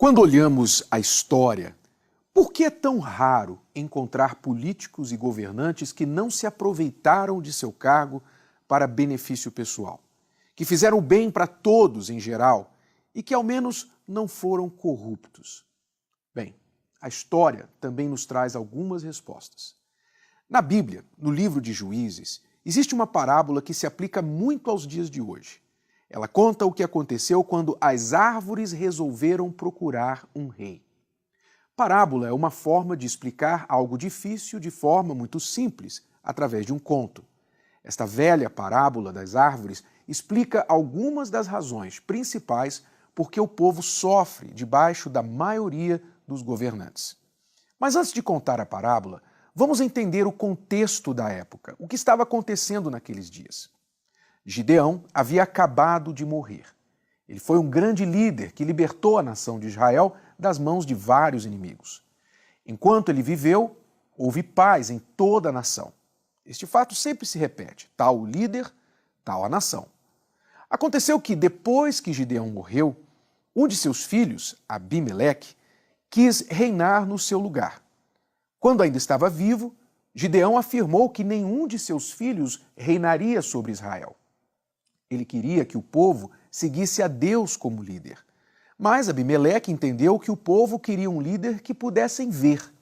Quando olhamos a história, por que é tão raro encontrar políticos e governantes que não se aproveitaram de seu cargo para benefício pessoal, que fizeram o bem para todos em geral e que ao menos não foram corruptos? Bem, a história também nos traz algumas respostas. Na Bíblia, no livro de Juízes, existe uma parábola que se aplica muito aos dias de hoje. Ela conta o que aconteceu quando as árvores resolveram procurar um rei. Parábola é uma forma de explicar algo difícil de forma muito simples, através de um conto. Esta velha parábola das árvores explica algumas das razões principais por que o povo sofre debaixo da maioria dos governantes. Mas antes de contar a parábola, vamos entender o contexto da época, o que estava acontecendo naqueles dias. Gideão havia acabado de morrer. Ele foi um grande líder que libertou a nação de Israel das mãos de vários inimigos. Enquanto ele viveu, houve paz em toda a nação. Este fato sempre se repete: tal o líder, tal a nação. Aconteceu que, depois que Gideão morreu, um de seus filhos, Abimeleque, quis reinar no seu lugar. Quando ainda estava vivo, Gideão afirmou que nenhum de seus filhos reinaria sobre Israel. Ele queria que o povo seguisse a Deus como líder. Mas Abimeleque entendeu que o povo queria um líder que pudessem ver.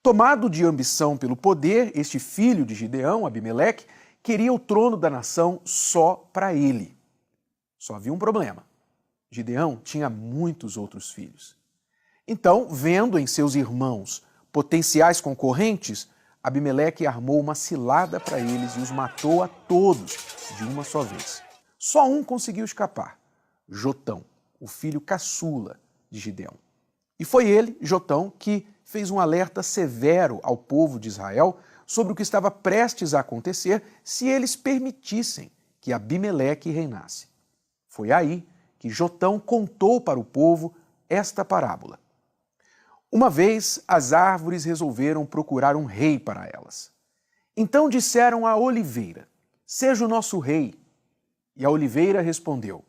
Tomado de ambição pelo poder, este filho de Gideão, Abimeleque, queria o trono da nação só para ele. Só havia um problema: Gideão tinha muitos outros filhos. Então, vendo em seus irmãos potenciais concorrentes, Abimeleque armou uma cilada para eles e os matou a todos de uma só vez. Só um conseguiu escapar: Jotão, o filho caçula de Gideão. E foi ele, Jotão, que fez um alerta severo ao povo de Israel sobre o que estava prestes a acontecer se eles permitissem que Abimeleque reinasse. Foi aí que Jotão contou para o povo esta parábola. Uma vez, as árvores resolveram procurar um rei para elas. Então disseram à oliveira: seja o nosso rei. E a oliveira respondeu: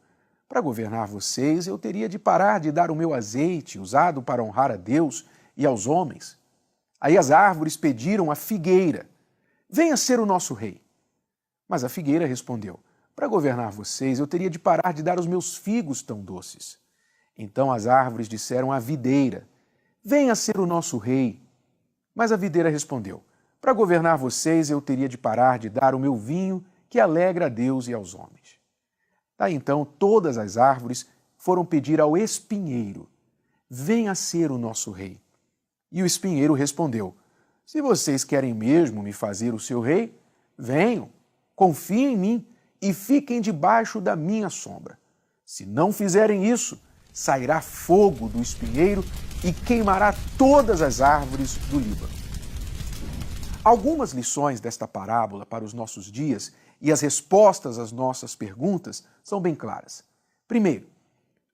para governar vocês, eu teria de parar de dar o meu azeite, usado para honrar a Deus e aos homens. Aí as árvores pediram à figueira: venha ser o nosso rei. Mas a figueira respondeu: para governar vocês, eu teria de parar de dar os meus figos tão doces. Então as árvores disseram à videira: venha ser o nosso rei. Mas a videira respondeu: para governar vocês, eu teria de parar de dar o meu vinho, que alegra a Deus e aos homens. Daí então todas as árvores foram pedir ao espinheiro: venha ser o nosso rei. E o espinheiro respondeu: se vocês querem mesmo me fazer o seu rei, venham, confiem em mim e fiquem debaixo da minha sombra. Se não fizerem isso, sairá fogo do espinheiro e queimará todas as árvores do Líbano. Algumas lições desta parábola para os nossos dias e as respostas às nossas perguntas são bem claras. Primeiro,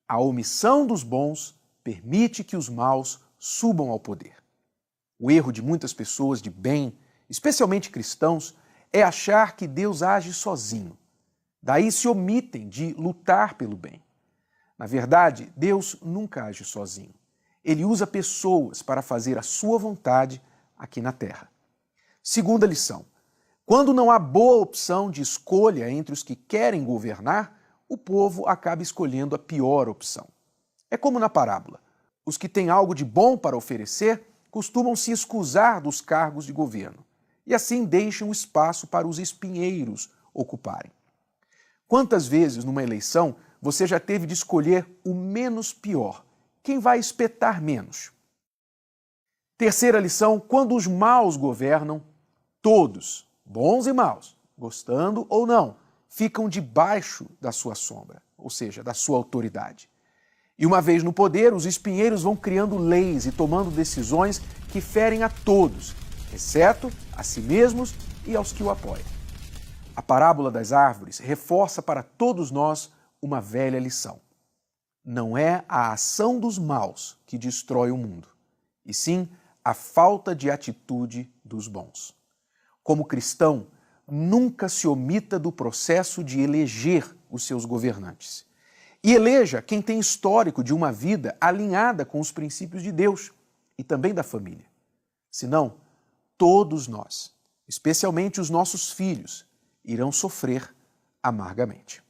a omissão dos bons permite que os maus subam ao poder. O erro de muitas pessoas de bem, especialmente cristãos, é achar que Deus age sozinho. Daí se omitem de lutar pelo bem. Na verdade, Deus nunca age sozinho. Ele usa pessoas para fazer a sua vontade aqui na terra. Segunda lição: quando não há boa opção de escolha entre os que querem governar, o povo acaba escolhendo a pior opção. É como na parábola: os que têm algo de bom para oferecer costumam se escusar dos cargos de governo e assim deixam espaço para os espinheiros ocuparem. Quantas vezes numa eleição você já teve de escolher o menos pior, quem vai espetar menos? Terceira lição: quando os maus governam, todos, bons e maus, gostando ou não, ficam debaixo da sua sombra, ou seja, da sua autoridade. E uma vez no poder, os espinheiros vão criando leis e tomando decisões que ferem a todos, exceto a si mesmos e aos que o apoiam. A parábola das árvores reforça para todos nós uma velha lição. Não é a ação dos maus que destrói o mundo, e sim a falta de atitude dos bons. Como cristão, nunca se omita do processo de eleger os seus governantes. E eleja quem tem histórico de uma vida alinhada com os princípios de Deus e também da família. Senão, todos nós, especialmente os nossos filhos, irão sofrer amargamente.